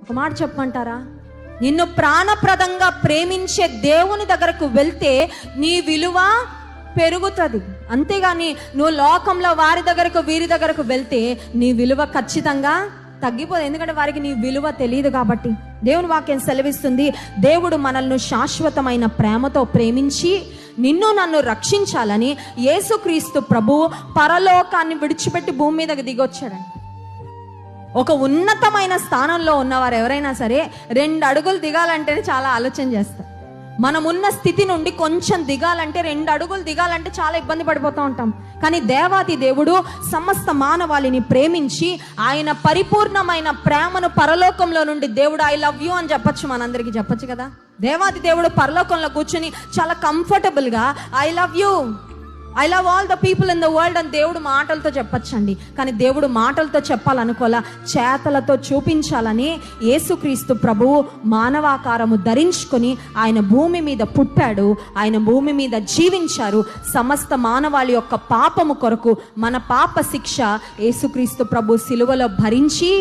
ఒక మాట చెప్పమంటారా? నిన్ను ప్రాణప్రదంగా ప్రేమించే దేవుని దగ్గరకు వెళ్తే నీ విలువ పెరుగుతుంది. అంతేగాని నువ్వు లోకంలో వారి దగ్గరకు వీరి దగ్గరకు వెళ్తే నీ విలువ ఖచ్చితంగా తగ్గిపోదు. ఎందుకంటే వారికి నీ విలువ తెలియదు కాబట్టి. దేవుని వాక్యం సెలవిస్తుంది, దేవుడు మనల్ని శాశ్వతమైన ప్రేమతో ప్రేమించి నిన్ను నన్ను రక్షించాలని యేసుక్రీస్తు ప్రభువు పరలోకాన్ని విడిచిపెట్టి భూమి మీదకి దిగొచ్చాడండి. ఒక ఉన్నతమైన స్థానంలో ఉన్నవారు ఎవరైనా సరే 2 అడుగులు దిగాలంటేనే చాలా ఆలోచన చేస్తారు. మనం ఉన్న స్థితి నుండి కొంచెం దిగాలంటే 2 అడుగులు దిగాలంటే చాలా ఇబ్బంది పడిపోతూ ఉంటాం. కానీ దేవాది దేవుడు సమస్త మానవాళిని ప్రేమించి ఆయన పరిపూర్ణమైన ప్రేమను పరలోకంలో నుండి దేవుడు ఐ లవ్ యూ అని చెప్పచ్చు, మనందరికీ చెప్పచ్చు కదా. దేవాది దేవుడు పరలోకంలో కూర్చుని చాలా కంఫర్టబుల్గా I love you, I love all the people in the world అని దేవుడు మాటలతో చెప్పచ్చండి. కానీ దేవుడు మాటలతో చెప్పాలనుకోలా, చేతలతో చూపించాలని యేసుక్రీస్తు ప్రభువు మానవాకారము ధరించుకొని ఆయన భూమి మీద పుట్టాడు, ఆయన భూమి మీద జీవించారు. సమస్త మానవాళి యొక్క పాపము కొరకు మన పాప శిక్ష యేసుక్రీస్తు ప్రభు సిలువలో భరించి